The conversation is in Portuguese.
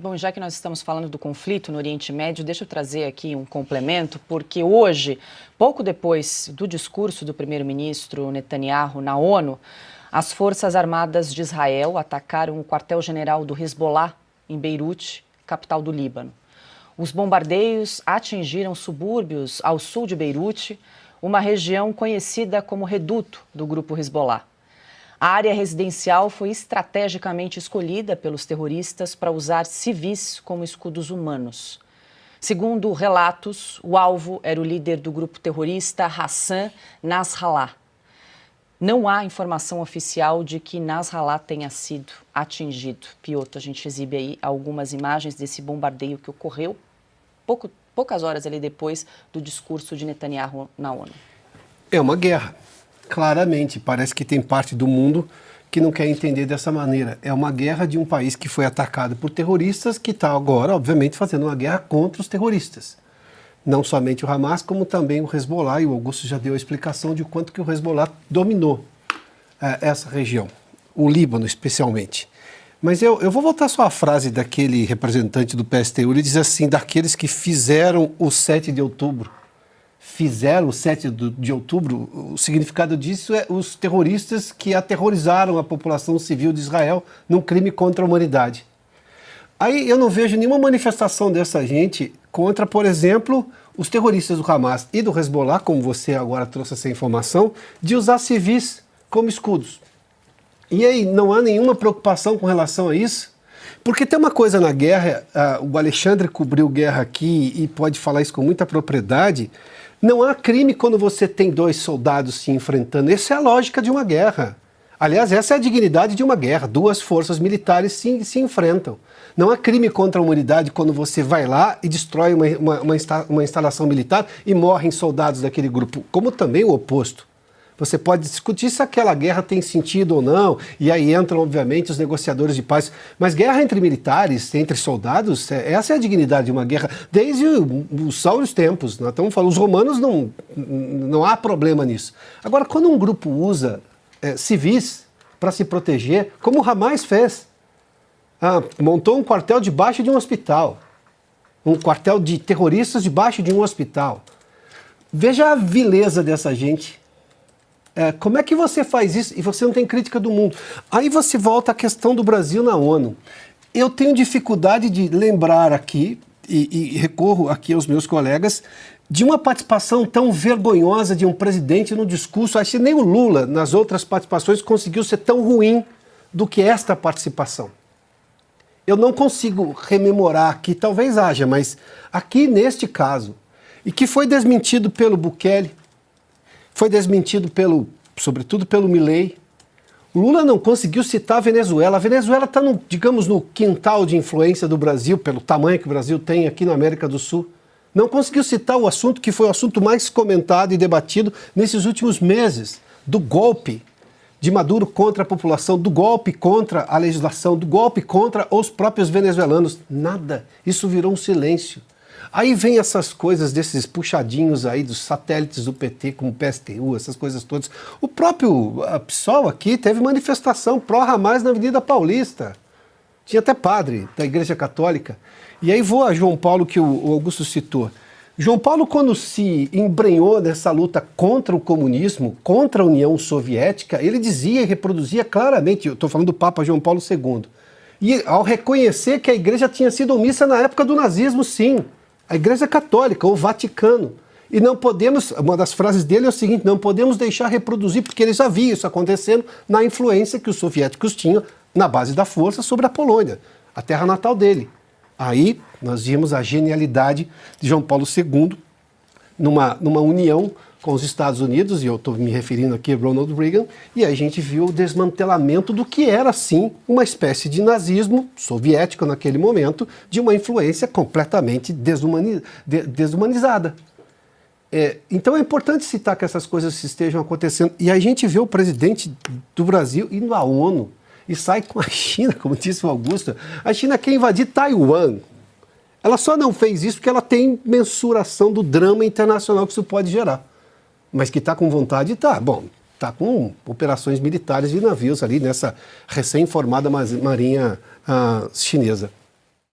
Bom, já que nós estamos falando do conflito no Oriente Médio, deixa eu trazer aqui um complemento, porque hoje, pouco depois do discurso do primeiro-ministro Netanyahu na ONU, as Forças Armadas de Israel atacaram o quartel-general do Hezbollah em Beirute, capital do Líbano. Os bombardeios atingiram subúrbios ao sul de Beirute, uma região conhecida como reduto do grupo Hezbollah. A área residencial foi estrategicamente escolhida pelos terroristas para usar civis como escudos humanos. Segundo relatos, o alvo era o líder do grupo terrorista Hassan Nasrallah. Não há informação oficial de que Nasrallah tenha sido atingido. Pioto, a gente exibe aí algumas imagens desse bombardeio que ocorreu poucas horas ali depois do discurso de Netanyahu na ONU. É uma guerra. Claramente, parece que tem parte do mundo que não quer entender dessa maneira. É uma guerra de um país que foi atacado por terroristas que está agora, obviamente, fazendo uma guerra contra os terroristas. Não somente o Hamas, como também o Hezbollah, e o Augusto já deu a explicação de quanto que o Hezbollah dominou essa região, o Líbano especialmente. Mas eu vou voltar só à frase daquele representante do PSTU, ele diz assim, daqueles que fizeram o 7 de outubro. Fizeram o 7 de outubro, o significado disso é os terroristas que aterrorizaram a população civil de Israel num crime contra a humanidade. Aí eu não vejo nenhuma manifestação dessa gente contra, por exemplo, os terroristas do Hamas e do Hezbollah, como você agora trouxe essa informação, de usar civis como escudos. E aí, não há nenhuma preocupação com relação a isso? Porque tem uma coisa na guerra, o Alexandre cobriu guerra aqui e pode falar isso com muita propriedade. Não há crime quando você tem dois soldados se enfrentando. Essa é a lógica de uma guerra. Aliás, essa é a dignidade de uma guerra. Duas forças militares se enfrentam. Não há crime contra a humanidade quando você vai lá e destrói uma instalação militar e morrem soldados daquele grupo, como também o oposto. Você pode discutir se aquela guerra tem sentido ou não, e aí entram, obviamente, os negociadores de paz. Mas guerra entre militares, entre soldados, essa é a dignidade de uma guerra, desde os áureos tempos. Nós estamos falando, os romanos não há problema nisso. Agora, quando um grupo usa civis para se proteger, como o Hamas fez, montou um quartel debaixo de um hospital, um quartel de terroristas debaixo de um hospital. Veja a vileza dessa gente. Como é que você faz isso e você não tem crítica do mundo? Aí você volta à questão do Brasil na ONU. Eu tenho dificuldade de lembrar aqui, e recorro aqui aos meus colegas, de uma participação tão vergonhosa de um presidente no discurso. Acho que nem o Lula, nas outras participações, conseguiu ser tão ruim do que esta participação. Eu não consigo rememorar aqui, talvez haja, mas aqui neste caso, e que foi desmentido pelo Bukele, foi desmentido sobretudo pelo Milei. O Lula não conseguiu citar a Venezuela. A Venezuela está, digamos, no quintal de influência do Brasil, pelo tamanho que o Brasil tem aqui na América do Sul. Não conseguiu citar o assunto que foi o assunto mais comentado e debatido nesses últimos meses, do golpe de Maduro contra a população, do golpe contra a legislação, do golpe contra os próprios venezuelanos. Nada. Isso virou um silêncio. Aí vem essas coisas desses puxadinhos aí dos satélites do PT, como o PSTU, essas coisas todas. O próprio PSOL aqui teve manifestação pró-Hamas na Avenida Paulista. Tinha até padre da Igreja Católica. E aí vou a João Paulo, que o Augusto citou. João Paulo, quando se embrenhou nessa luta contra o comunismo, contra a União Soviética, ele dizia e reproduzia claramente, eu estou falando do Papa João Paulo II, e ao reconhecer que a Igreja tinha sido omissa na época do nazismo, sim. A Igreja Católica, o Vaticano. E não podemos, uma das frases dele é o seguinte, não podemos deixar reproduzir, porque ele já via isso acontecendo na influência que os soviéticos tinham na base da força sobre a Polônia, a terra natal dele. Aí nós vimos a genialidade de João Paulo II numa união com os Estados Unidos, e eu estou me referindo aqui a Ronald Reagan, e a gente viu o desmantelamento do que era, sim, uma espécie de nazismo soviético naquele momento, de uma influência completamente desumanizada. Então é importante citar que essas coisas estejam acontecendo. E a gente vê o presidente do Brasil indo à ONU e sai com a China, como disse o Augusto. A China quer invadir Taiwan. Ela só não fez isso porque ela tem mensuração do drama internacional que isso pode gerar. Mas que está com vontade, está. Bom, está com operações militares de navios ali nessa recém-formada marinha chinesa.